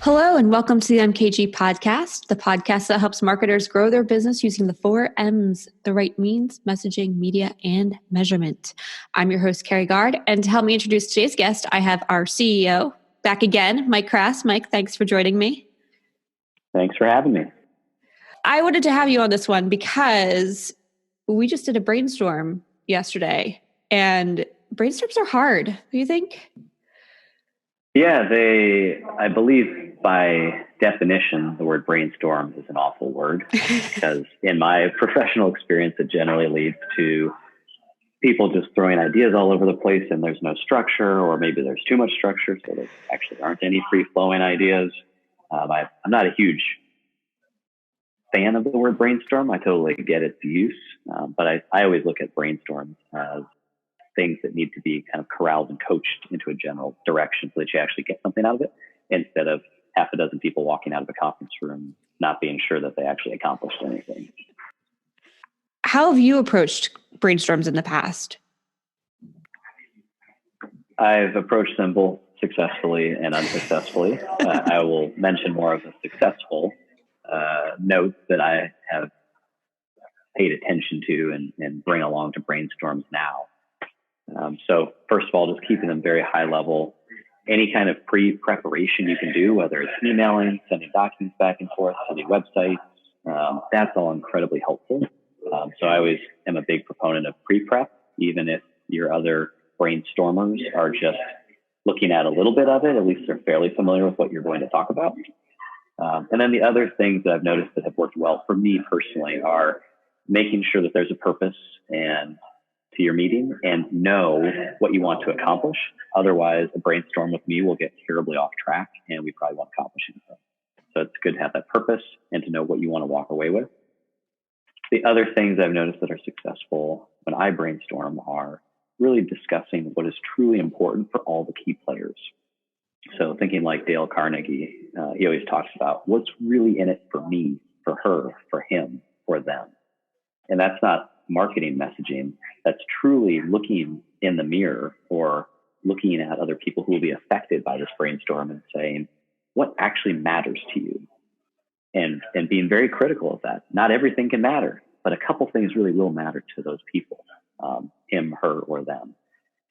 Hello, and welcome to the MKG podcast, the podcast that helps marketers grow their business using the 4 M's, the right means, messaging, media, and measurement. I'm your host, Carrie Gard, and to help me introduce today's guest, I have our CEO back again, Mike Crass. Mike, thanks for joining me. Thanks for having me. I wanted to have you on this one because we just did a brainstorm yesterday, and brainstorms are hard. Do you think? Yeah, I believe by definition, the word brainstorm is an awful word because in my professional experience, it generally leads to people just throwing ideas all over the place and there's no structure, or maybe there's too much structure, so there actually aren't any free-flowing ideas. I'm not a huge fan of the word brainstorm. I totally get its use, but I always look at brainstorms as things that need to be kind of corralled and coached into a general direction so that you actually get something out of it, instead of half a dozen people walking out of a conference room not being sure that they actually accomplished anything. How have you approached brainstorms in the past? I've approached them both successfully and unsuccessfully. I will mention more of a successful note that I have paid attention to and bring along to brainstorms now. So first of all, just keeping them very high level. Any kind of pre-preparation you can do, whether it's emailing, sending documents back and forth, sending websites, that's all incredibly helpful. So I always am a big proponent of pre-prep, even if your other brainstormers are just looking at a little bit of it. At least they're fairly familiar with what you're going to talk about. And then the other things that I've noticed that have worked well for me personally are making sure that there's a purpose and to your meeting and know what you want to accomplish. Otherwise, a brainstorm with me will get terribly off track and we probably won't accomplish anything. So it's good to have that purpose and to know what you want to walk away with. The other things I've noticed that are successful when I brainstorm are really discussing what is truly important for all the key players. So thinking like Dale Carnegie, he always talks about what's really in it for me, for her, for him, for them. And that's not marketing messaging. That's truly looking in the mirror or looking at other people who will be affected by this brainstorm and saying, what actually matters to you? And being very critical of that. Not everything can matter, but a couple things really will matter to those people, him, her, or them.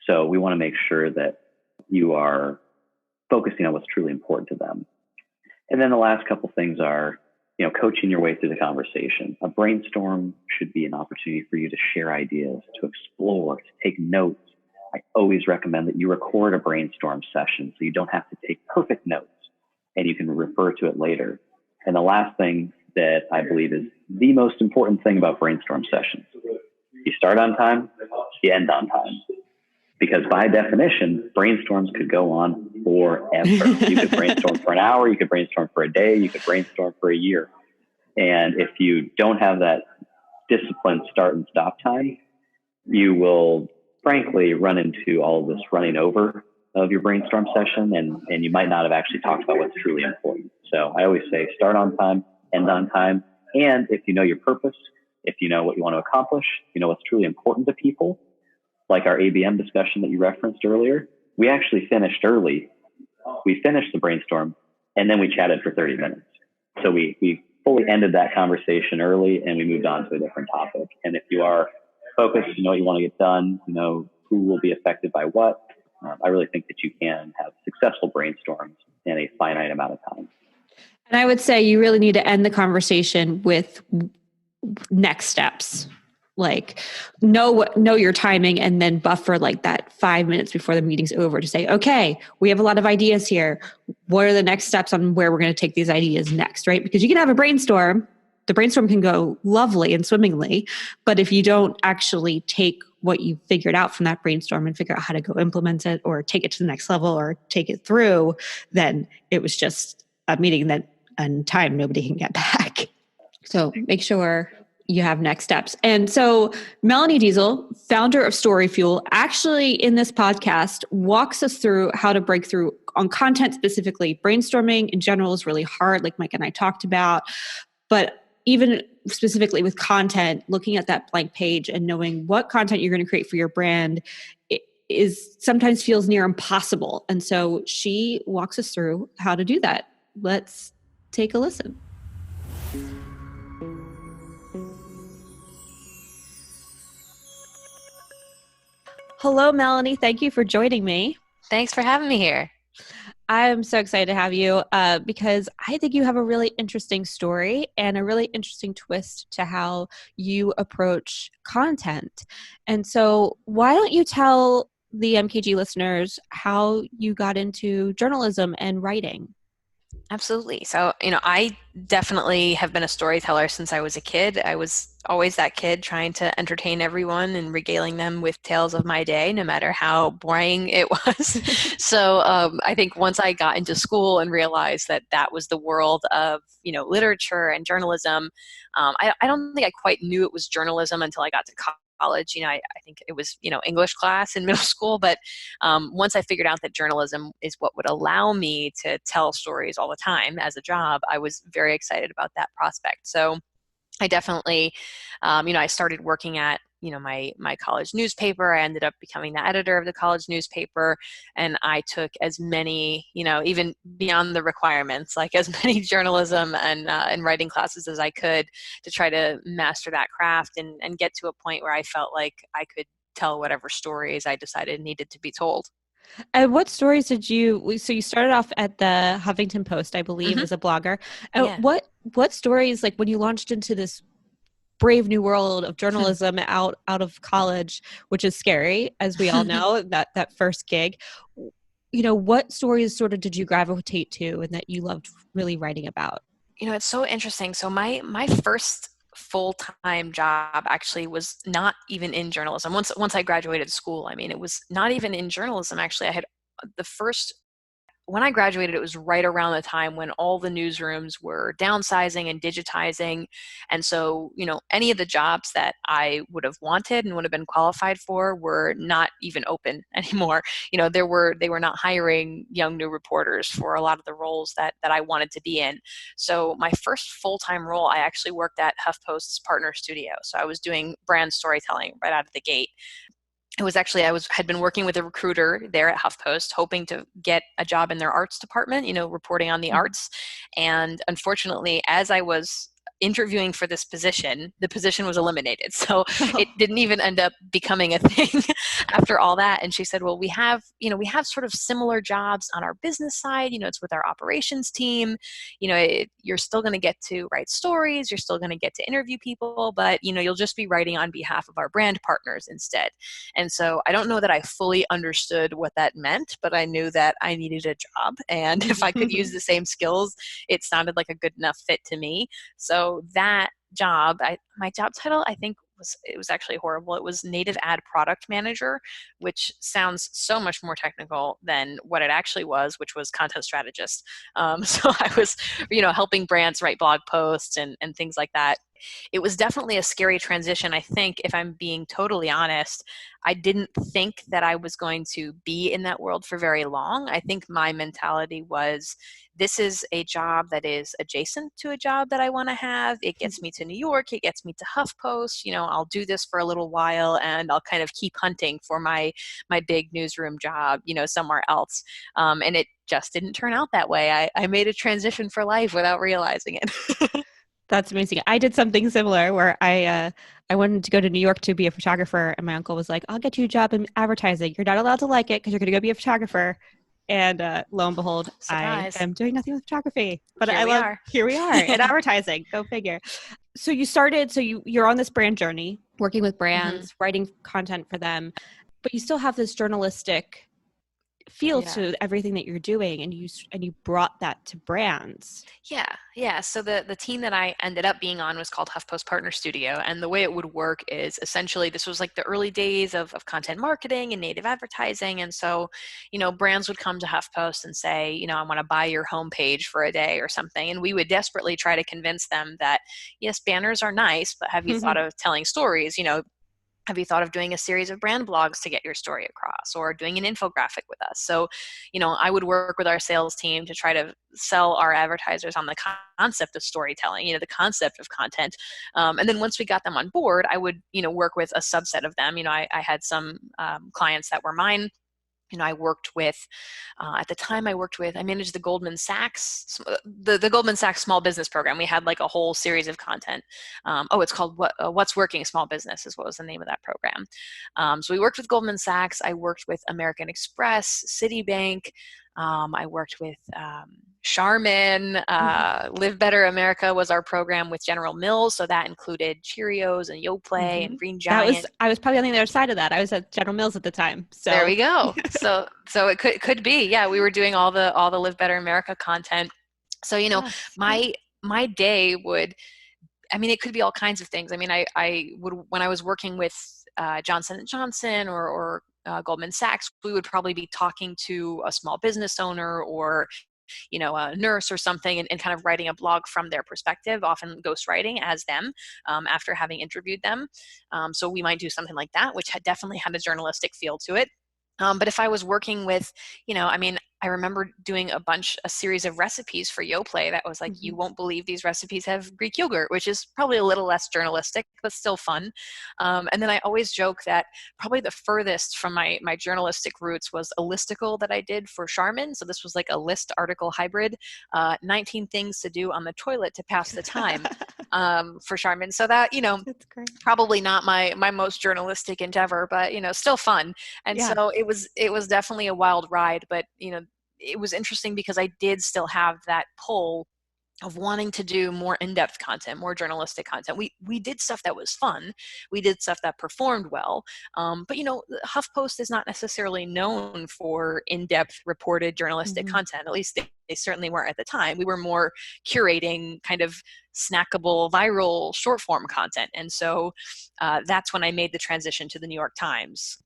So we want to make sure that you are focusing on what's truly important to them. And then the last couple things are, coaching your way through the conversation. A brainstorm should be an opportunity for you to share ideas, to explore, to take notes. I always recommend that you record a brainstorm session so you don't have to take perfect notes and you can refer to it later. And the last thing that I believe is the most important thing about brainstorm sessions, you start on time, you end on time. Because by definition, brainstorms could go on forever. You could brainstorm for an hour, you could brainstorm for a day, you could brainstorm for a year. And if you don't have that disciplined start and stop time, you will frankly run into all of this running over of your brainstorm session, and you might not have actually talked about what's truly important. So I always say start on time, end on time. And if you know your purpose, if you know what you want to accomplish, you know what's truly important to people, like our ABM discussion that you referenced earlier, we actually finished early. We finished the brainstorm and then we chatted for 30 minutes. So we fully ended that conversation early and we moved on to a different topic. And if you are focused, you know what you want to get done, you know who will be affected by what, I really think that you can have successful brainstorms in a finite amount of time. And I would say you really need to end the conversation with next steps. Like know your timing and then buffer like that 5 minutes before the meeting's over to say, okay, we have a lot of ideas here. What are the next steps on where we're going to take these ideas next, right? Because you can have a brainstorm. The brainstorm can go lovely and swimmingly, but if you don't actually take what you figured out from that brainstorm and figure out how to go implement it or take it to the next level or take it through, then it was just a meeting that in time nobody can get back. So make sure you have next steps. And so Melanie Diezel, founder of Story Fuel, actually in this podcast walks us through how to break through on content specifically. Brainstorming in general is really hard, like Mike and I talked about, but even specifically with content, looking at that blank page and knowing what content you're going to create for your brand is sometimes feels near impossible. And so she walks us through how to do that. let's take a listen. Hello, Melanie. Thank you for joining me. Thanks for having me here. I'm so excited to have you because I think you have a really interesting story and a really interesting twist to how you approach content. And so, why don't you tell the MKG listeners how you got into journalism and writing? Absolutely. So, I definitely have been a storyteller since I was a kid. I was always that kid trying to entertain everyone and regaling them with tales of my day, no matter how boring it was. So, I think once I got into school and realized that that was the world of, literature and journalism, I don't think I quite knew it was journalism until I got to college. I think it was, English class in middle school, but once I figured out that journalism is what would allow me to tell stories all the time as a job, I was very excited about that prospect. So I definitely, I started working at, my college newspaper. I ended up becoming the editor of the college newspaper, and I took as many, even beyond the requirements, like as many journalism and writing classes as I could to try to master that craft and get to a point where I felt like I could tell whatever stories I decided needed to be told. And what stories did you? So you started off at the Huffington Post, I believe, Hmm. as a blogger. Yeah. What stories, like when you launched into this brave new world of journalism out of college, which is scary, as we all know, that first gig? What stories sort of did you gravitate to, and that you loved really writing about? It's so interesting. So my first full-time job actually was not even in journalism. Once I graduated school, I mean, it was not even in journalism. Actually, I had the first when I graduated, it was right around the time when all the newsrooms were downsizing and digitizing. And so, any of the jobs that I would have wanted and would have been qualified for were not even open anymore. They were not hiring young new reporters for a lot of the roles that I wanted to be in. So my first full-time role, I actually worked at HuffPost's partner studio. So I was doing brand storytelling right out of the gate. It was actually had been working with a recruiter there at HuffPost, hoping to get a job in their arts department, reporting on the arts. And unfortunately, as I was interviewing for this position, the position was eliminated. So it didn't even end up becoming a thing after all that. And she said, well, we have sort of similar jobs on our business side. It's with our operations team. You're still going to get to write stories. You're still going to get to interview people, but, you'll just be writing on behalf of our brand partners instead. And so I don't know that I fully understood what that meant, but I knew that I needed a job. And if I could use the same skills, it sounded like a good enough fit to me. So that job, my job title, I think it was actually horrible. It was native ad product manager, which sounds so much more technical than what it actually was, which was content strategist. So I was, helping brands write blog posts and things like that. It was definitely a scary transition. I think, if I'm being totally honest, I didn't think that I was going to be in that world for very long. I think my mentality was, this is a job that is adjacent to a job that I want to have. It gets me to New York. It gets me to HuffPost. I'll do this for a little while and I'll kind of keep hunting for my big newsroom job, somewhere else. And it just didn't turn out that way. I made a transition for life without realizing it. That's amazing. I did something similar where I wanted to go to New York to be a photographer, and my uncle was like, "I'll get you a job in advertising. You're not allowed to like it because you're going to go be a photographer." And lo and behold, I Surprise. am doing nothing with photography. But Here we are. here we are in advertising. Go figure. So you're on this brand journey, working with Hmm. brands, writing content for them, but you still have this journalistic feel Yeah. to everything that you're doing, and you brought that to brands. Yeah. So the team that I ended up being on was called HuffPost Partner Studio, and the way it would work is essentially this was like the early days of content marketing and native advertising, and so brands would come to HuffPost and say, I want to buy your homepage for a day or something, and we would desperately try to convince them that yes, banners are nice, but have you thought of telling stories? Have you thought of doing a series of brand blogs to get your story across, or doing an infographic with us? So, I would work with our sales team to try to sell our advertisers on the concept of storytelling, the concept of content. And then once we got them on board, I would, work with a subset of them. I had some clients that were mine I worked with, at the time I managed the Goldman Sachs, the Goldman Sachs small business program. We had like a whole series of content. It's called What's Working Small Business is what was the name of that program. So we worked with Goldman Sachs. I worked with American Express, Citibank. I worked with Charmin. Live Better America was our program with General Mills. So that included Cheerios and Yoplait and Green Giant. I was probably on the other side of that. I was at General Mills at the time. So there we go. So it could be, yeah, we were doing all the Live Better America content. So, my day would, it could be all kinds of things. I would, when I was working with Johnson & Johnson or Goldman Sachs, we would probably be talking to a small business owner or a nurse or something, and kind of writing a blog from their perspective, often ghostwriting as them after having interviewed them. So we might do something like that, which definitely had a journalistic feel to it. But if I was working with, I remember doing a series of recipes for Yoplait that was like, you won't believe these recipes have Greek yogurt, which is probably a little less journalistic, but still fun. And then I always joke that probably the furthest from my journalistic roots was a listicle that I did for Charmin. So this was like a list article hybrid, 19 things to do on the toilet to pass the time. For Charmin. So that, that's great. Probably not my most journalistic endeavor, but, still fun. And so it was definitely a wild ride, but, it was interesting because I did still have that pull of wanting to do more in-depth content, more journalistic content. We did stuff that was fun. We did stuff that performed well. But HuffPost is not necessarily known for in-depth reported journalistic content. At least they certainly weren't at the time. We were more curating kind of snackable, viral, short-form content. And so that's when I made the transition to the New York Times.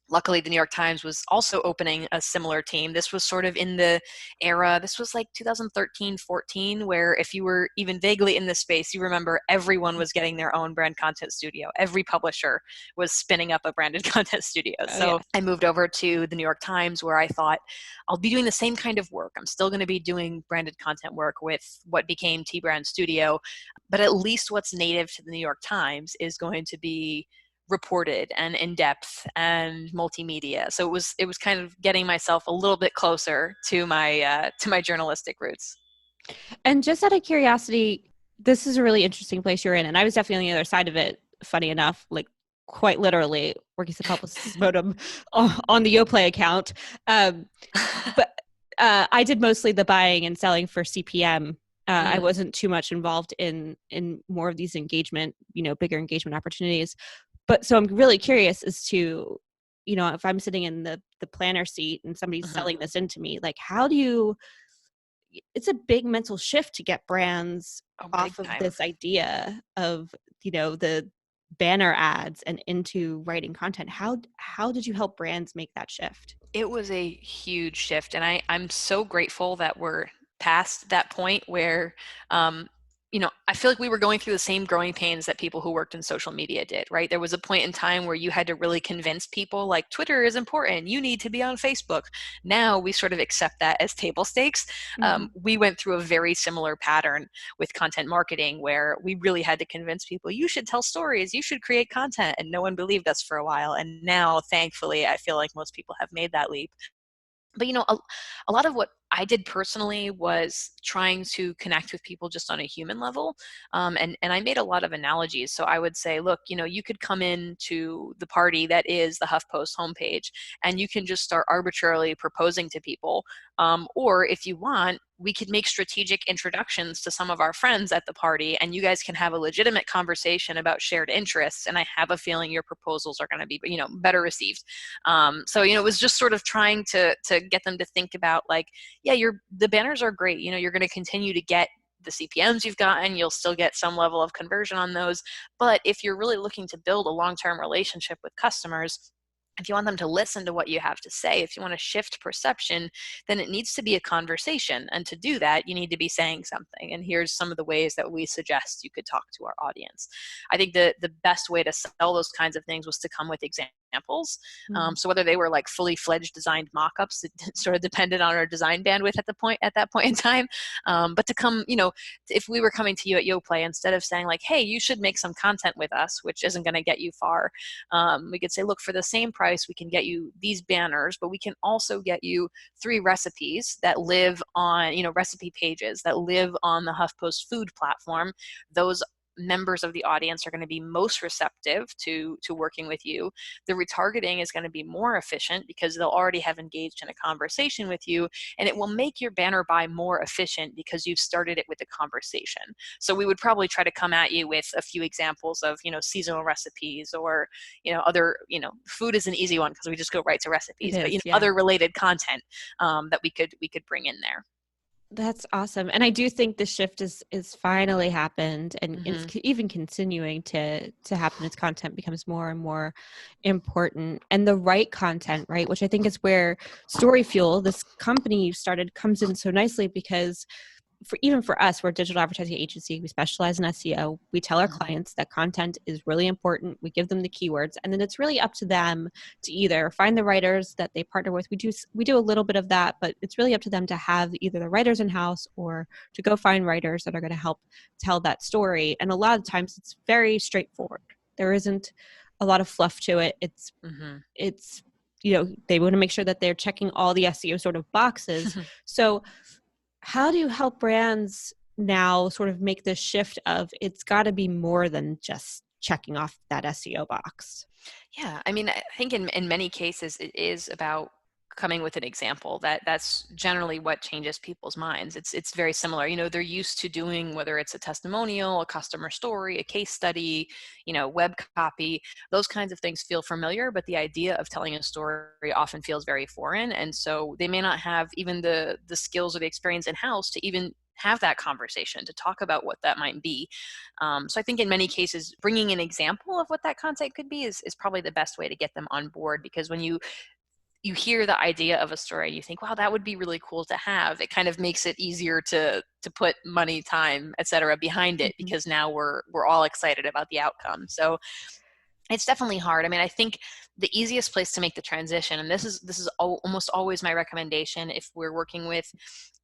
Luckily, the New York Times was also opening a similar team. This was sort of in the era, this was like 2013, 14, where if you were even vaguely in this space, you remember everyone was getting their own brand content studio. Every publisher was spinning up a branded content studio. I moved over to the New York Times, where I thought, I'll be doing the same kind of work. I'm still going to be doing branded content work with what became T Brand Studio, but at least what's native to the New York Times is going to be reported and in depth and multimedia. So it was kind of getting myself a little bit closer to my journalistic roots. And just out of curiosity, this is a really interesting place you're in, and I was definitely on the other side of it. Funny enough, like quite literally working as a publicist modem on the Yoplait account. But I did mostly the buying and selling for CPM. I wasn't too much involved in more of these engagement, bigger engagement opportunities. But so I'm really curious as to, if I'm sitting in the planner seat and somebody's selling this into me, like it's a big mental shift to get brands off of this idea of, the banner ads and into writing content. How did you help brands make that shift? It was a huge shift. And I'm so grateful that we're past that point where, I feel like we were going through the same growing pains that people who worked in social media did, right? There was a point in time where you had to really convince people like Twitter is important. You need to be on Facebook. Now we sort of accept that as table stakes. We went through a very similar pattern with content marketing where we really had to convince people you should tell stories, you should create content. And no one believed us for a while. And now, thankfully, I feel like most people have made that leap. But, a lot of what I did personally was trying to connect with people just on a human level. And I made a lot of analogies. So I would say, look, you could come in to the party that is the HuffPost homepage, and you can just start arbitrarily proposing to people. Or if you want, we could make strategic introductions to some of our friends at the party, and you guys can have a legitimate conversation about shared interests. And I have a feeling your proposals are going to be, better received. So, it was just sort of trying to get them to think about like, yeah, the banners are great. You're going to continue to get the CPMs you've gotten. You'll still get some level of conversion on those. But if you're really looking to build a long-term relationship with customers, if you want them to listen to what you have to say, if you want to shift perception, then it needs to be a conversation. And to do that, you need to be saying something. And here's some of the ways that we suggest you could talk to our audience. I think the best way to sell those kinds of things was to come with examples. examples. Mm-hmm. So whether they were like fully fledged designed mock-ups, it sort of depended on our design bandwidth at that point in time. But to come, if we were coming to you at YoPlay, instead of saying like, hey, you should make some content with us, which isn't going to get you far, we could say, look, for the same price, we can get you these banners, but we can also get you 3 recipes that live on, recipe pages that live on the HuffPost food platform. Those members of the audience are going to be most receptive to working with you. The retargeting is going to be more efficient because they'll already have engaged in a conversation with you, and it will make your banner buy more efficient because you've started it with a conversation. So we would probably try to come at you with a few examples of, seasonal recipes, or, other, food is an easy one because we just go right to recipes, but yeah. other related content that we could bring in there. That's awesome. And I do think the shift is finally happened, and Mm-hmm. it's even continuing to happen as content becomes more and more important, and the right content, right? Which I think is where Story Fuel, this company you started, comes in so nicely, because even for us, we're a digital advertising agency. We specialize in SEO. We tell our clients that content is really important. We give them the keywords, and then it's really up to them to either find the writers that they partner with. We do a little bit of that, but it's really up to them to have either the writers in house or to go find writers that are going to help tell that story. And a lot of times, it's very straightforward. There isn't a lot of fluff to it. It's they want to make sure that they're checking all the SEO sort of boxes. So how do you help brands now sort of make this shift of it's got to be more than just checking off that SEO box? Yeah, I mean, I think in many cases it is about coming with an example. That's generally what changes people's minds. It's very similar. They're used to doing, whether it's a testimonial, a customer story, a case study, web copy. Those kinds of things feel familiar, but the idea of telling a story often feels very foreign, and so they may not have even the skills or the experience in house to even have that conversation, to talk about what that might be. So I think in many cases, bringing an example of what that content could be is probably the best way to get them on board, because when you hear the idea of a story, you think, wow, that would be really cool to have. It kind of makes it easier to put money, time, et cetera, behind it, because now we're all excited about the outcome. So it's definitely hard. I mean, I think the easiest place to make the transition, and this is almost always my recommendation if we're working with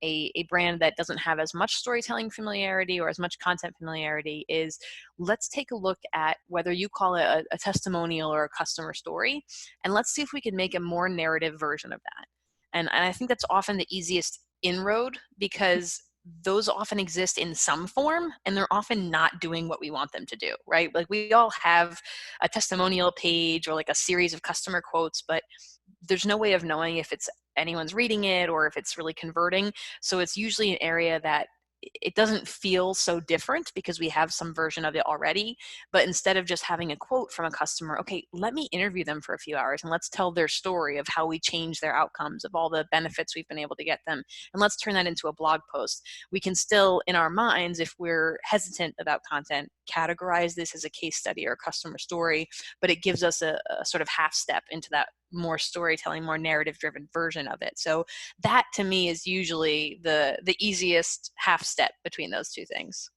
a brand that doesn't have as much storytelling familiarity or as much content familiarity, is let's take a look at whether you call it a testimonial or a customer story, and let's see if we can make a more narrative version of that. And I think that's often the easiest inroad, because those often exist in some form, and they're often not doing what we want them to do, right? Like, we all have a testimonial page or like a series of customer quotes, but there's no way of knowing if it's anyone's reading it or if it's really converting. So it's usually an area that it doesn't feel so different because we have some version of it already. But instead of just having a quote from a customer, okay, let me interview them for a few hours and let's tell their story of how we changed their outcomes, of all the benefits we've been able to get them, and let's turn that into a blog post. We can still, in our minds, if we're hesitant about content, categorize this as a case study or a customer story, but it gives us a sort of half step into that more storytelling, more narrative driven version of it. So that to me is usually the easiest half step between those two things.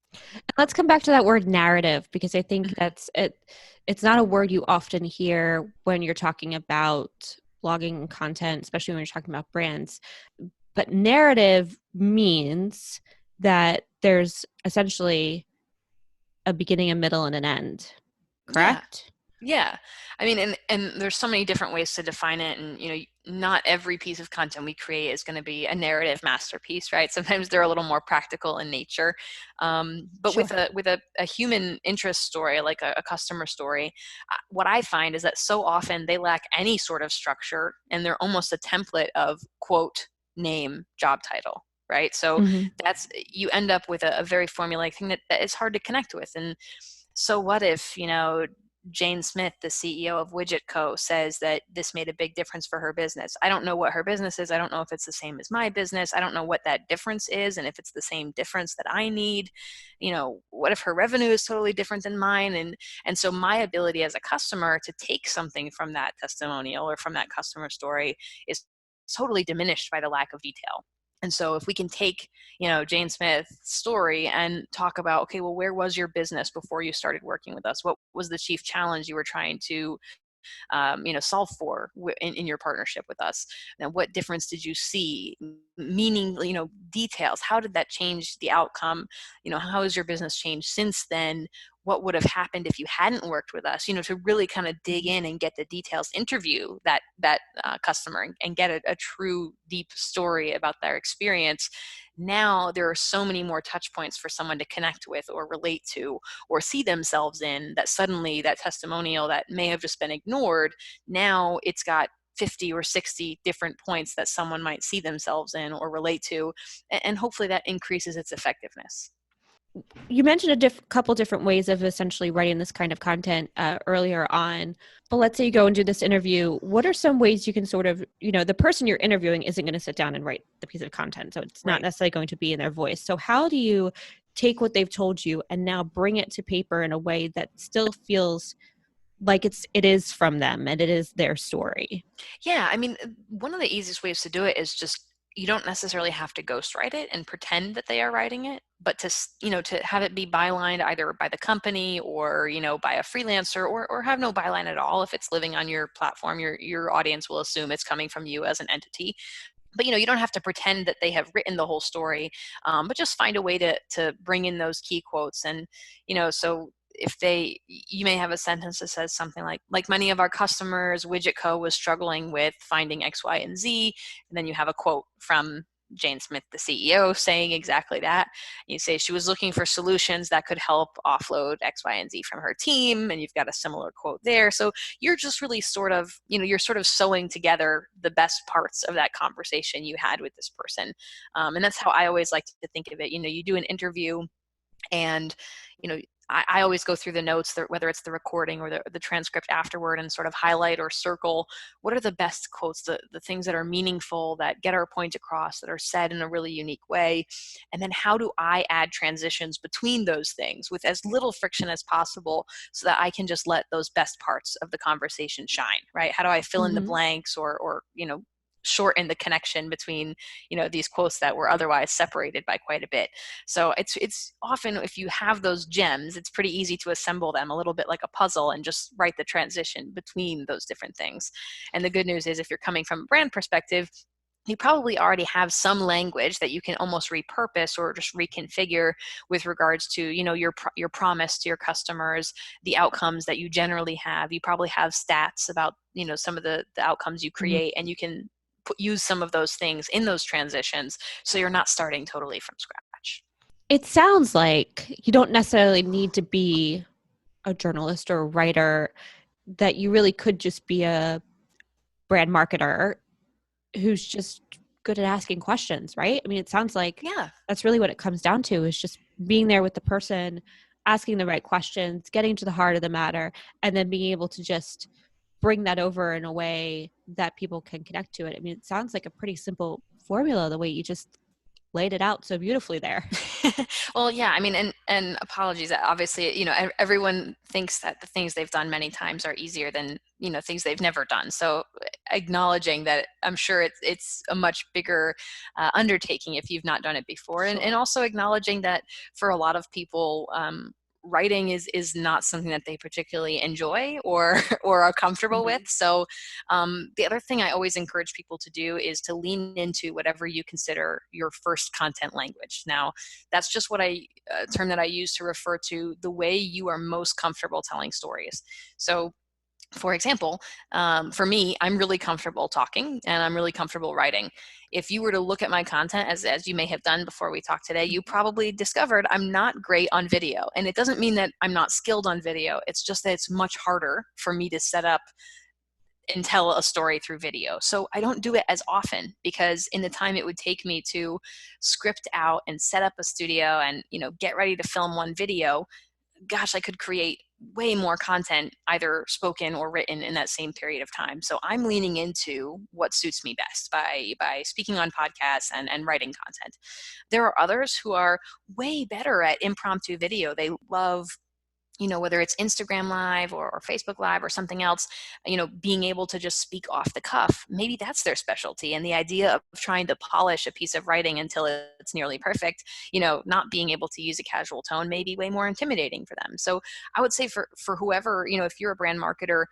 Let's come back to that word narrative, because I think that's it. It's not a word you often hear when you're talking about blogging content, especially when you're talking about brands. But narrative means that there's essentially a beginning, a middle, and an end. Correct? Yeah. I mean, and there's so many different ways to define it. And, not every piece of content we create is going to be a narrative masterpiece, right? Sometimes they're a little more practical in nature. But Sure. with a human interest story, like a customer story, what I find is that so often they lack any sort of structure, and they're almost a template of quote, name, job title, right? So that's, you end up with a very formulaic thing that is hard to connect with. And so what if, Jane Smith, the CEO of Widget Co., says that this made a big difference for her business? I don't know what her business is. I don't know if it's the same as my business. I don't know what that difference is, and if it's the same difference that I need. What if her revenue is totally different than mine? And so my ability as a customer to take something from that testimonial or from that customer story is totally diminished by the lack of detail. And so if we can take, Jane Smith's story and talk about, okay, well, where was your business before you started working with us? What was the chief challenge you were trying to solve for in your partnership with us? And what difference did you see? Meaning, details. How did that change the outcome? How has your business changed since then? What would have happened if you hadn't worked with us? To really kind of dig in and get the details, interview that customer, and get a true deep story about their experience. Now there are so many more touch points for someone to connect with or relate to or see themselves in, that suddenly that testimonial that may have just been ignored, now it's got 50 or 60 different points that someone might see themselves in or relate to, and hopefully that increases its effectiveness. You mentioned a couple different ways of essentially writing this kind of content earlier on, but let's say you go and do this interview. What are some ways you can sort of, the person you're interviewing isn't going to sit down and write the piece of content, so it's not necessarily going to be in their voice. So how do you take what they've told you and now bring it to paper in a way that still feels like it is from them and it is their story? Yeah, I mean, one of the easiest ways to do it is just, you don't necessarily have to ghostwrite it and pretend that they are writing it, but to have it be bylined either by the company or, by a freelancer, or have no byline at all. If it's living on your platform, your audience will assume it's coming from you as an entity. But you don't have to pretend that they have written the whole story, but just find a way to bring in those key quotes. And so if you may have a sentence that says something like many of our customers, Widget Co. was struggling with finding X, Y, and Z, and then you have a quote from Jane Smith, the CEO, saying exactly that. You say she was looking for solutions that could help offload X, Y, and Z from her team, and you've got a similar quote there. So you're just really sort of sewing together the best parts of that conversation you had with this person. And that's how I always like to think of it. You do an interview, and I always go through the notes, whether it's the recording or the transcript afterward, and sort of highlight or circle what are the best quotes, the things that are meaningful, that get our point across, that are said in a really unique way. And then how do I add transitions between those things with as little friction as possible, so that I can just let those best parts of the conversation shine, right? How do I fill in the blanks or shorten the connection between these quotes that were otherwise separated by quite a bit? So it's often, if you have those gems, it's pretty easy to assemble them a little bit like a puzzle and just write the transition between those different things. And the good news is, if you're coming from a brand perspective, you probably already have some language that you can almost repurpose or just reconfigure with regards to your promise to your customers, the outcomes that you generally have. You probably have stats about some of the outcomes you create, and you can use some of those things in those transitions, so you're not starting totally from scratch. It sounds like you don't necessarily need to be a journalist or a writer, that you really could just be a brand marketer who's just good at asking questions, right? I mean, it sounds like that's really what it comes down to, is just being there with the person, asking the right questions, getting to the heart of the matter, and then being able to just bring that over in a way that people can connect to it. I mean, it sounds like a pretty simple formula, the way you just laid it out so beautifully there. Well, yeah, I mean, and apologies. Obviously, everyone thinks that the things they've done many times are easier than things they've never done. So acknowledging that, I'm sure it's a much bigger undertaking if you've not done it before, Sure. and also acknowledging that for a lot of people, writing is not something that they particularly enjoy or are comfortable with. So the other thing I always encourage people to do is to lean into whatever you consider your first content language. Now, that's just what term that I use to refer to the way you are most comfortable telling stories. So for example, for me, I'm really comfortable talking and I'm really comfortable writing. If you were to look at my content, as you may have done before we talked today, you probably discovered I'm not great on video. And it doesn't mean that I'm not skilled on video. It's just that it's much harder for me to set up and tell a story through video. So I don't do it as often, because in the time it would take me to script out and set up a studio and get ready to film one video, gosh, I could create way more content, either spoken or written, in that same period of time. So I'm leaning into what suits me best by speaking on podcasts and writing content. There are others who are way better at impromptu video. They love whether it's Instagram Live or Facebook Live or something else, being able to just speak off the cuff, maybe that's their specialty. And the idea of trying to polish a piece of writing until it's nearly perfect, not being able to use a casual tone may be way more intimidating for them. So I would say for whoever, if you're a brand marketer,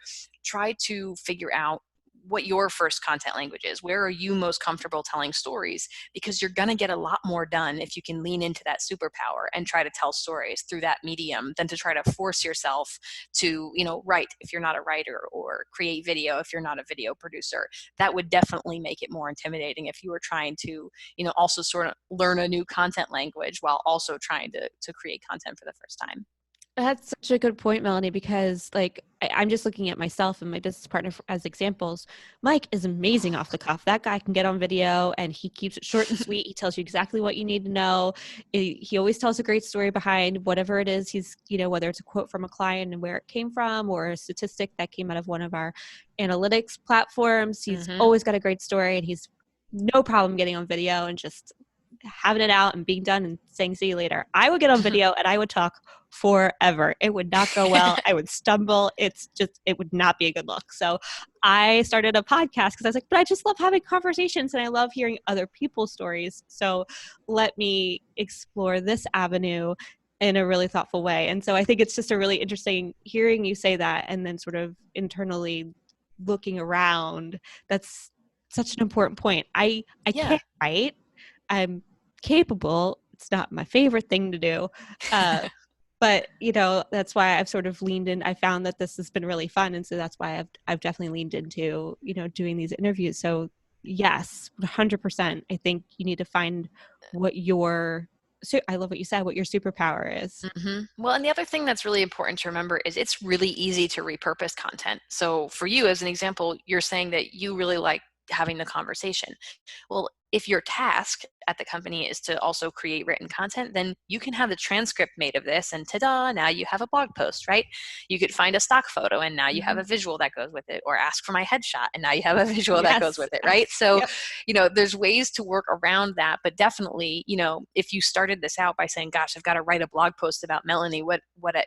try to figure out what your first content language is. Where are you most comfortable telling stories? Because you're going to get a lot more done if you can lean into that superpower and try to tell stories through that medium than to try to force yourself to, write if you're not a writer, or create video if you're not a video producer. That would definitely make it more intimidating if you were trying to, also sort of learn a new content language while also trying to create content for the first time. That's such a good point, Melanie, because I'm just looking at myself and my business partner as examples. Mike is amazing off the cuff. That guy can get on video and he keeps it short and sweet. He tells you exactly what you need to know. He always tells a great story behind whatever it is he's, whether it's a quote from a client and where it came from, or a statistic that came out of one of our analytics platforms. He's always got a great story, and he's no problem getting on video and just having it out and being done and saying see you later. I would get on video and I would talk forever. It would not go well. I would stumble. It would not be a good look. So I started a podcast because I was like, but I just love having conversations and I love hearing other people's stories. So let me explore this avenue in a really thoughtful way. And so I think it's just a really interesting hearing you say that, and then sort of internally looking around. That's such an important point. I can't write. I'm capable. It's not my favorite thing to do. But, that's why I've sort of leaned in. I found that this has been really fun. And so that's why I've definitely leaned into, doing these interviews. So yes, 100%. I think you need to find I love what you said, what your superpower is. Well, and the other thing that's really important to remember is it's really easy to repurpose content. So for you, as an example, you're saying that you really like having the conversation. Well, if your task at the company is to also create written content, then you can have the transcript made of this, and ta-da, now you have a blog post, right? You could find a stock photo and now you have a visual that goes with it, or ask for my headshot and now you have a visual that goes with it, right? So, there's ways to work around that, but definitely, if you started this out by saying, gosh, I've got to write a blog post about Melanie,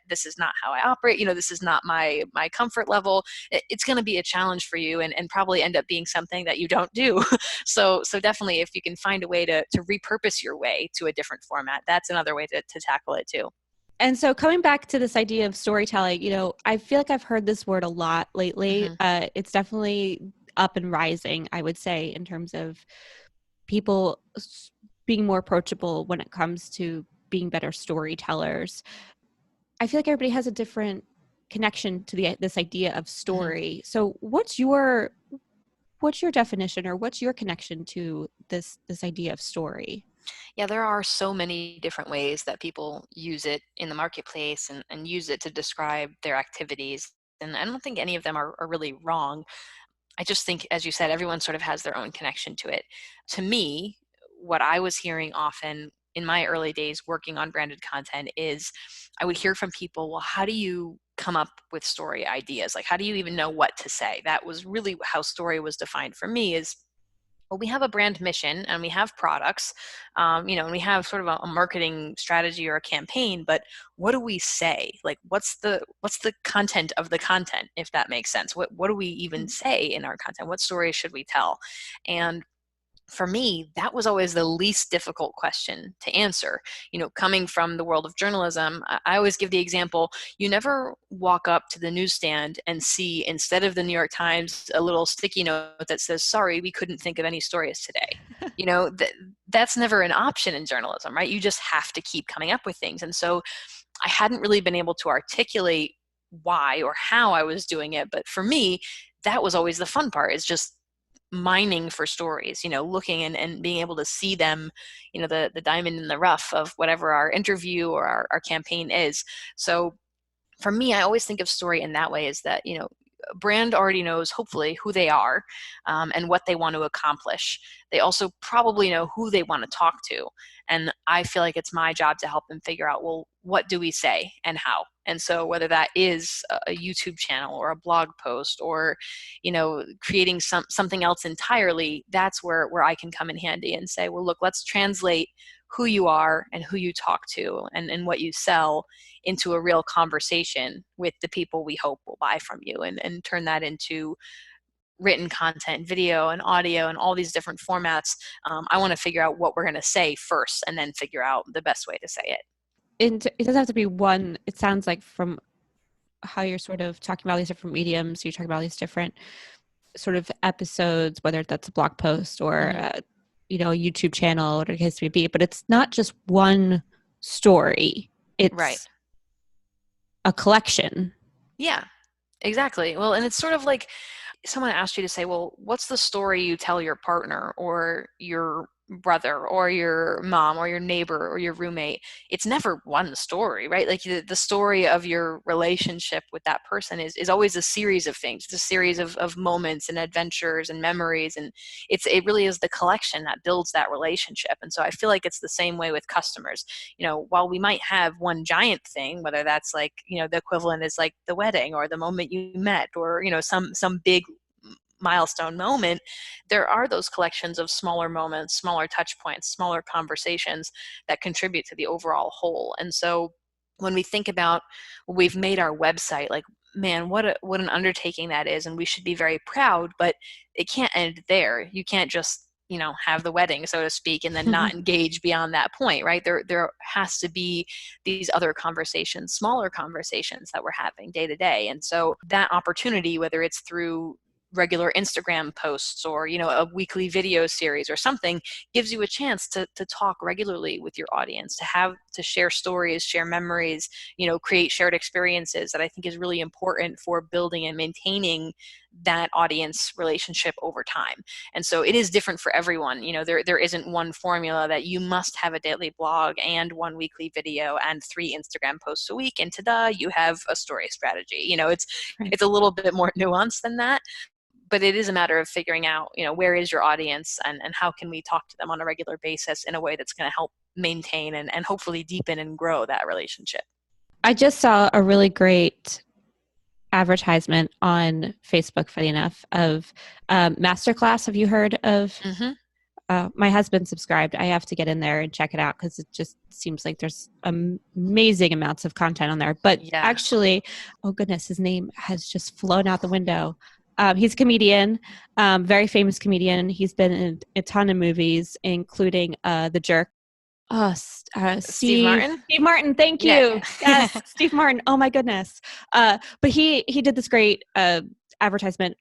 this is not how I operate, this is not my comfort level, it's going to be a challenge for you and probably end up being something that you don't do. So definitely, if you can find a way to repurpose your way to a different format, that's another way to tackle it too. And so coming back to this idea of storytelling, I feel like I've heard this word a lot lately. It's definitely up and rising, I would say, in terms of people being more approachable when it comes to being better storytellers. I feel like everybody has a different connection to this idea of story. So what's your definition, or what's your connection to this idea of story? Yeah, there are so many different ways that people use it in the marketplace and use it to describe their activities. And I don't think any of them are really wrong. I just think, as you said, everyone sort of has their own connection to it. To me, what I was hearing often in my early days working on branded content is I would hear from people, well, how do you come up with story ideas? Like, how do you even know what to say? That was really how story was defined for me is, well, we have a brand mission and we have products, and we have sort of a marketing strategy or a campaign, but what do we say? Like, what's the content of the content, if that makes sense? What do we even say in our content? What stories should we tell? And for me, that was always the least difficult question to answer. Coming from the world of journalism, I always give the example, you never walk up to the newsstand and see, instead of the New York Times, a little sticky note that says, sorry, we couldn't think of any stories today. That's never an option in journalism, right? You just have to keep coming up with things. And so I hadn't really been able to articulate why or how I was doing it. But for me, that was always the fun part, is just mining for stories, looking and being able to see them, the diamond in the rough of whatever our interview or our campaign is. So for me, I always think of story in that way, is that, a brand already knows, hopefully, who they are and what they want to accomplish. They also probably know who they want to talk to. And I feel like it's my job to help them figure out, well, what do we say and how? And so whether that is a YouTube channel or a blog post or, creating something else entirely, that's where I can come in handy and say, well, look, let's translate who you are and who you talk to and what you sell into a real conversation with the people we hope will buy from you, and turn that into written content, video and audio and all these different formats. I want to figure out what we're going to say first and then figure out the best way to say it. It doesn't have to be one. It sounds like from how you're sort of talking about these different mediums, you're talking about these different sort of episodes, whether that's a blog post or a YouTube channel, whatever the case may be, but it's not just one story. It's right. a collection. Yeah, exactly. Well, and it's sort of like someone asked you to say, well, what's the story you tell your partner or your brother or your mom or your neighbor or your roommate? It's never one story, right? Like the story of your relationship with that person is always a series of things. It's a series of moments and adventures and memories, and it really is the collection that builds that relationship. And so I feel like it's the same way with customers. While we might have one giant thing, whether that's like the equivalent is like the wedding or the moment you met, or some big milestone moment, there are those collections of smaller moments, smaller touch points, smaller conversations that contribute to the overall whole. And so when we think about we've made our website, like, man, what an undertaking that is, and we should be very proud, but it can't end there. You can't just have the wedding, so to speak, and then not engage beyond that point, right? There has to be these other conversations, smaller conversations that we're having day to day. And so that opportunity, whether it's through regular Instagram posts or a weekly video series or something, gives you a chance to talk regularly with your audience, to share stories, share memories, create shared experiences that I think is really important for building and maintaining that audience relationship over time. And so it is different for everyone. There isn't one formula that you must have a daily blog and one weekly video and 3 Instagram posts a week, and ta-da, you have a story strategy. It's a little bit more nuanced than that. But it is a matter of figuring out, where is your audience and how can we talk to them on a regular basis in a way that's going to help maintain and hopefully deepen and grow that relationship. I just saw a really great advertisement on Facebook, funny enough, of Masterclass. Have you heard of? Mm-hmm. My husband subscribed. I have to get in there and check it out because it just seems like there's amazing amounts of content on there. But actually, oh goodness, his name has just flown out the window. He's a comedian, very famous comedian. He's been in a ton of movies, including The Jerk. Steve Martin? Steve Martin, thank you. Yes, Steve Martin. Oh my goodness. But he did this great advertisement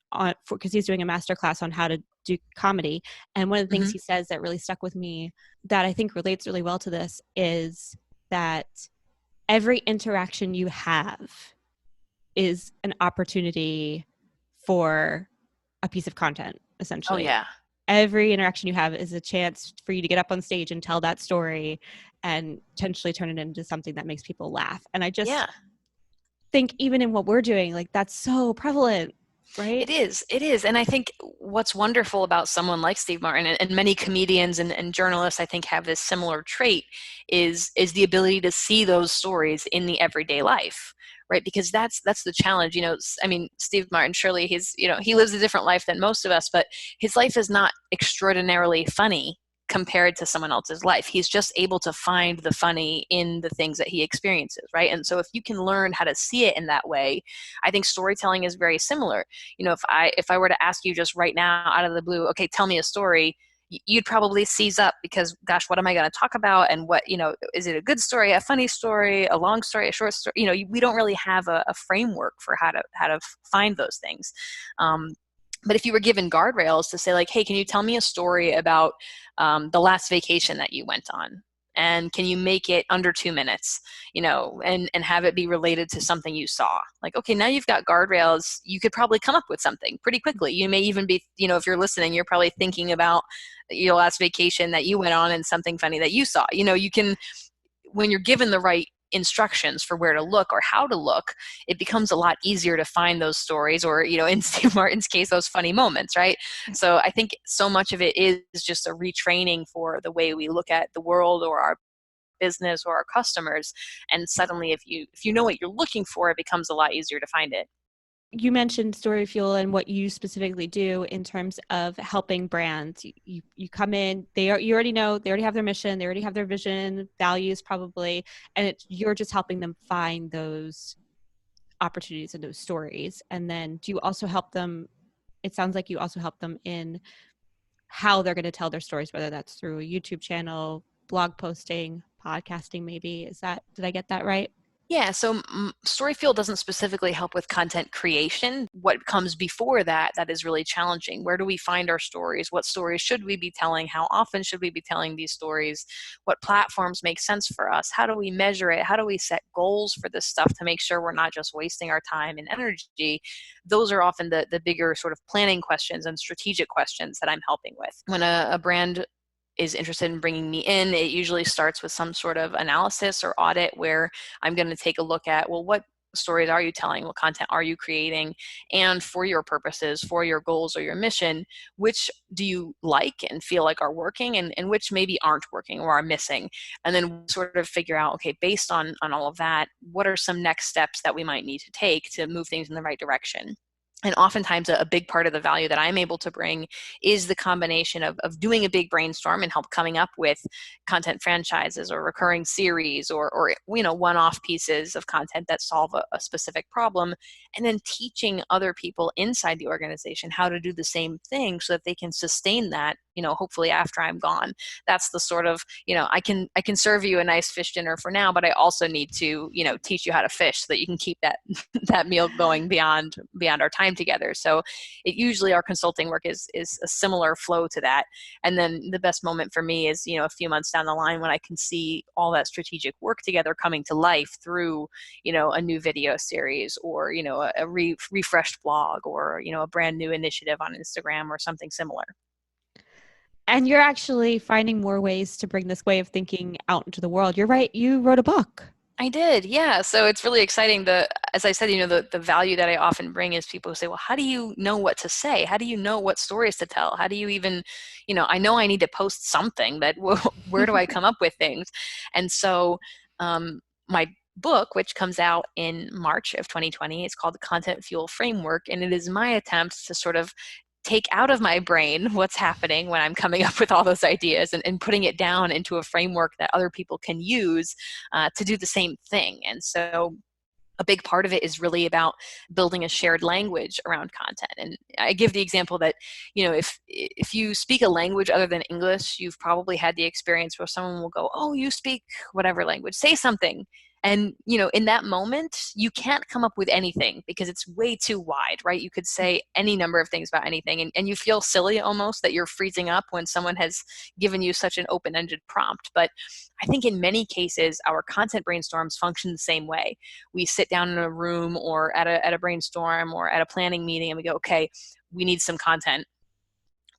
because he's doing a masterclass on how to do comedy. And one of the things he says that really stuck with me that I think relates really well to this is that every interaction you have is an opportunity for a piece of content, essentially. Oh, yeah. Every interaction you have is a chance for you to get up on stage and tell that story and potentially turn it into something that makes people laugh. And I just think even in what we're doing, like that's so prevalent, right? It is. And I think what's wonderful about someone like Steve Martin, and many comedians and journalists, I think, have this similar trait, is the ability to see those stories in the everyday life. Right, because that's the challenge. I mean, Steve Martin, surely he lives a different life than most of us, but his life is not extraordinarily funny compared to someone else's life. He's just able to find the funny in the things that he experiences, right? And so if you can learn how to see it in that way, I think storytelling is very similar. If I were to ask you just right now out of the blue, okay, tell me a story, you'd probably seize up because, gosh, what am I going to talk about? And what, is it a good story, a funny story, a long story, a short story? We don't really have a framework for how to find those things. But if you were given guardrails to say like, hey, can you tell me a story about the last vacation that you went on? And can you make it under 2 minutes, and have it be related to something you saw? Like, okay, now you've got guardrails. You could probably come up with something pretty quickly. You may even be, if you're listening, you're probably thinking about your last vacation that you went on and something funny that you saw. You can, when you're given the right instructions for where to look or how to look, it becomes a lot easier to find those stories, or in Steve Martin's case, those funny moments, right? So I think so much of it is just a retraining for the way we look at the world or our business or our customers, and suddenly if you know what you're looking for, it becomes a lot easier to find it. you mentioned Story Fuel and what you specifically do in terms of helping brands. You come in, you already know, they already have their mission, they already have their vision, values probably, and you're just helping them find those opportunities and those stories. And then do you also help them, it sounds like you also help them in how they're going to tell their stories, whether that's through a YouTube channel, blog posting, podcasting maybe. Did I get that right? Yeah, so Storyfield doesn't specifically help with content creation. What comes before that is really challenging. Where do we find our stories? What stories should we be telling? How often should we be telling these stories? What platforms make sense for us? How do we measure it? How do we set goals for this stuff to make sure we're not just wasting our time and energy? Those are often the bigger sort of planning questions and strategic questions that I'm helping with. When a brand is interested in bringing me in, it usually starts with some sort of analysis or audit where I'm going to take a look at, well, what stories are you telling? What content are you creating? And for your purposes, for your goals or your mission, which do you like and feel like are working and which maybe aren't working or are missing? And then sort of figure out, okay, based on all of that, what are some next steps that we might need to take to move things in the right direction? And oftentimes a big part of the value that I'm able to bring is the combination of doing a big brainstorm and help coming up with content franchises or recurring series or one-off pieces of content that solve a specific problem, and then teaching other people inside the organization how to do the same thing so that they can sustain that, hopefully after I'm gone. That's the sort of, I can serve you a nice fish dinner for now, but I also need to, teach you how to fish so that you can keep that that meal going beyond our time together. So it usually, our consulting work is a similar flow to that. And then the best moment for me is, a few months down the line when I can see all that strategic work together coming to life through, a new video series or, a refreshed blog or, a brand new initiative on Instagram or something similar. And you're actually finding more ways to bring this way of thinking out into the world. You're right. You wrote a book. I did, yeah. So it's really exciting. As I said, the value that I often bring is people who say, well, how do you know what to say? How do you know what stories to tell? How do you even, I know I need to post something, but where do I come up with things? And so my book, which comes out in March of 2020, it's called the Content Fuel Framework. And it is my attempt to sort of take out of my brain what's happening when I'm coming up with all those ideas and putting it down into a framework that other people can use to do the same thing. And so a big part of it is really about building a shared language around content. And I give the example that, if you speak a language other than English, you've probably had the experience where someone will go, oh, you speak whatever language, say something. And, in that moment, you can't come up with anything because it's way too wide, right? You could say any number of things about anything, and you feel silly almost that you're freezing up when someone has given you such an open-ended prompt. But I think in many cases, our content brainstorms function the same way. We sit down in a room or at a brainstorm or at a planning meeting and we go, okay, we need some content,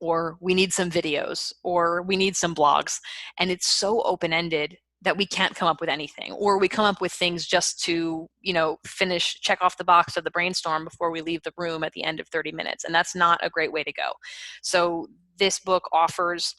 or we need some videos, or we need some blogs. And it's so open-ended that we can't come up with anything, or we come up with things just to, check off the box of the brainstorm before we leave the room at the end of 30 minutes. And that's not a great way to go. So this book offers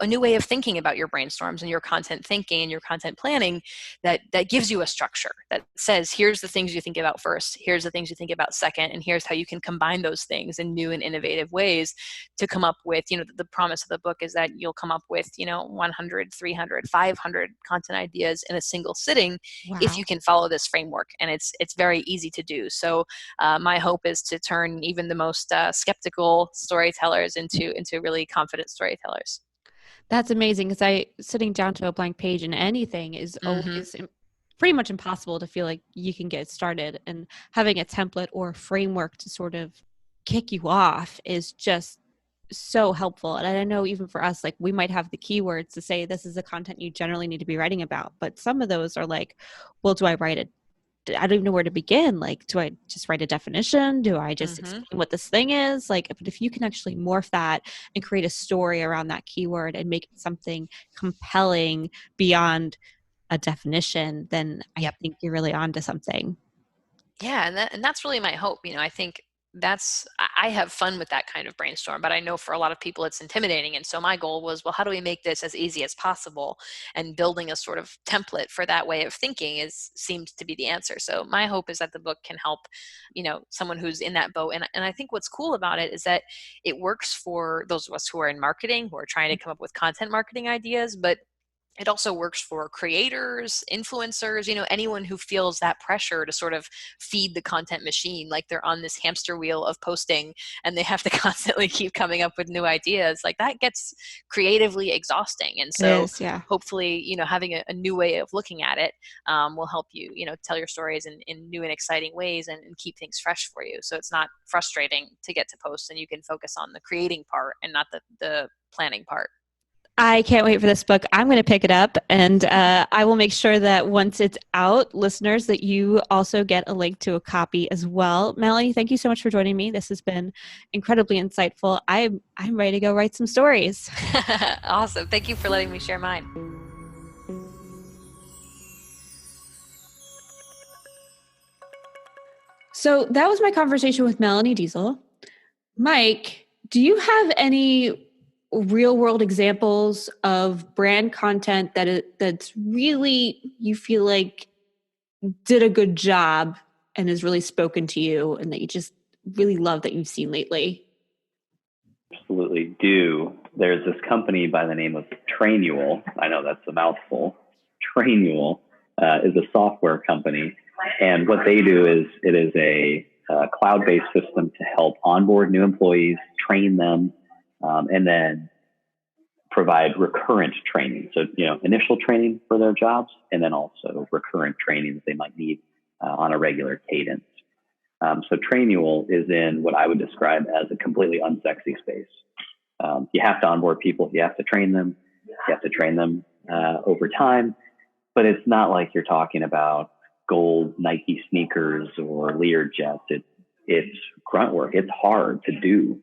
a new way of thinking about your brainstorms and your content thinking and your content planning that gives you a structure that says, here's the things you think about first, here's the things you think about second, and here's how you can combine those things in new and innovative ways to come up with, the promise of the book is that you'll come up with, 100, 300, 500 content ideas in a single sitting. Wow. If you can follow this framework. And it's very easy to do. So my hope is to turn even the most skeptical storytellers into really confident storytellers. That's amazing, because sitting down to a blank page in anything is always pretty much impossible to feel like you can get started, and having a template or a framework to sort of kick you off is just so helpful. And I know even for us, like, we might have the keywords to say this is the content you generally need to be writing about, but some of those are like, well, do I write it? I don't even know where to begin. Like, do I just write a definition? Do I just explain what this thing is? Like, but if you can actually morph that and create a story around that keyword and make it something compelling beyond a definition, then I think you're really onto something. Yeah, and that's really my hope. I think I have fun with that kind of brainstorm, but I know for a lot of people it's intimidating. And so my goal was, well, how do we make this as easy as possible? And building a sort of template for that way of thinking seems to be the answer. So my hope is that the book can help, someone who's in that boat. And I think what's cool about it is that it works for those of us who are in marketing, who are trying to come up with content marketing ideas, but it also works for creators, influencers, anyone who feels that pressure to sort of feed the content machine, like they're on this hamster wheel of posting and they have to constantly keep coming up with new ideas. Like that gets creatively exhausting. And It so is, yeah. hopefully, having a new way of looking at it will help you, tell your stories in new and exciting ways and keep things fresh for you. So it's not frustrating to get to post and you can focus on the creating part and not the planning part. I can't wait for this book. I'm going to pick it up, and I will make sure that once it's out, listeners, that you also get a link to a copy as well. Melanie, thank you so much for joining me. This has been incredibly insightful. I'm ready to go write some stories. Awesome. Thank you for letting me share mine. So that was my conversation with Melanie Diezel. Mike, do you have any real world examples of brand content that's really, you feel like did a good job and has really spoken to you and that you just really love that you've seen lately? Absolutely do. There's this company by the name of Trainual. I know that's a mouthful. Trainual is a software company. And what they do is it is a cloud-based system to help onboard new employees, train them, and then provide recurrent training. So, initial training for their jobs, and then also recurrent training that they might need on a regular cadence. So Trainual is in what I would describe as a completely unsexy space. You have to onboard people. You have to train them. You have to train them over time. But it's not like you're talking about gold Nike sneakers or Learjets. It's grunt work. It's hard to do,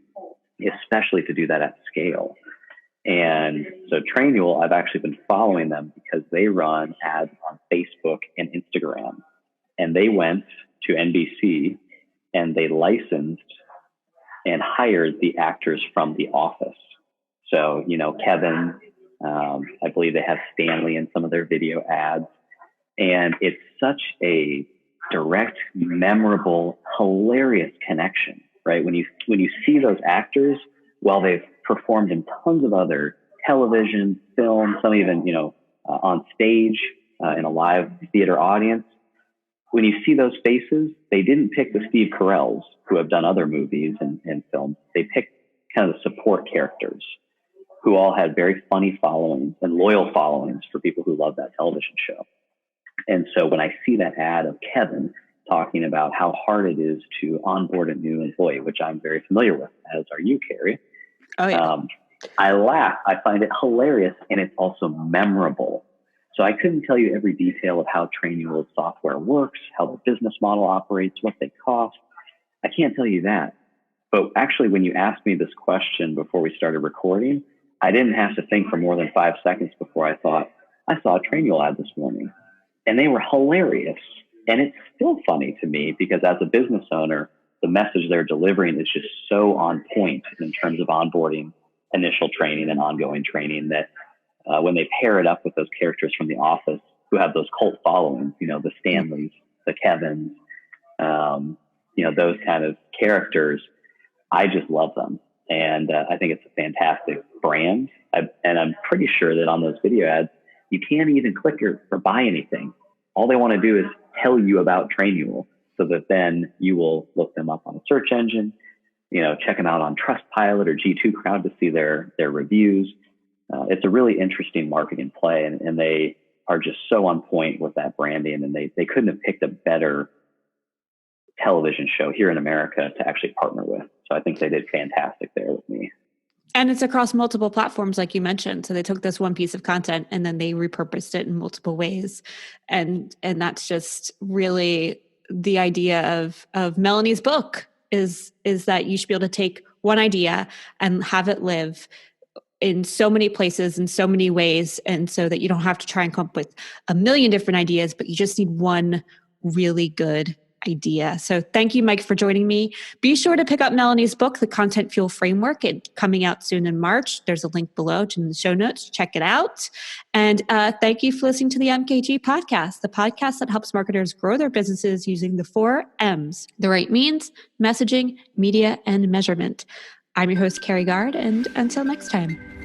especially to do that at scale. And so Trainual, I've actually been following them because they run ads on Facebook and Instagram. And they went to NBC and they licensed and hired the actors from The Office. So, Kevin, I believe they have Stanley in some of their video ads. And it's such a direct, memorable, hilarious connection, right? When you see those actors, while they've performed in tons of other television, film, some even, on stage in a live theater audience, when you see those faces, they didn't pick the Steve Carells who have done other movies and films. They picked kind of the support characters who all had very funny followings and loyal followings for people who love that television show. And so when I see that ad of Kevin talking about how hard it is to onboard a new employee, which I'm very familiar with, as are you, Carrie, Oh, yeah. I laugh. I find it hilarious, and it's also memorable. So I couldn't tell you every detail of how Trainual software works, how the business model operates, what they cost. I can't tell you that. But actually, when you asked me this question before we started recording, I didn't have to think for more than 5 seconds before I thought, I saw a Trainual ad this morning. And they were hilarious. And it's still funny to me because as a business owner, the message they're delivering is just so on point in terms of onboarding, initial training, and ongoing training that when they pair it up with those characters from The Office who have those cult followings, the Stanleys, the Kevins, those kind of characters, I just love them. And I think it's a fantastic brand. And I'm pretty sure that on those video ads, you can't even click or buy anything. All they want to do is tell you about Trainual so that then you will look them up on a search engine, check them out on Trustpilot or G2 Crowd to see their reviews. It's a really interesting marketing play, and they are just so on point with that branding, and they couldn't have picked a better television show here in America to actually partner with. So I think they did fantastic there with me. And it's across multiple platforms, like you mentioned. So they took this one piece of content and then they repurposed it in multiple ways. And that's just really the idea of Melanie's book is that you should be able to take one idea and have it live in so many places in so many ways. And so that you don't have to try and come up with a million different ideas, but you just need one really good idea. So thank you, Mike, for joining me. Be sure to pick up Melanie's book, The Content Fuel Framework. It's coming out soon in March. There's a link below in the show notes. Check it out. And thank you for listening to the MKG podcast, the podcast that helps marketers grow their businesses using the 4 M's: the right means, messaging, media, and measurement. I'm your host, Carrie Gard, and until next time.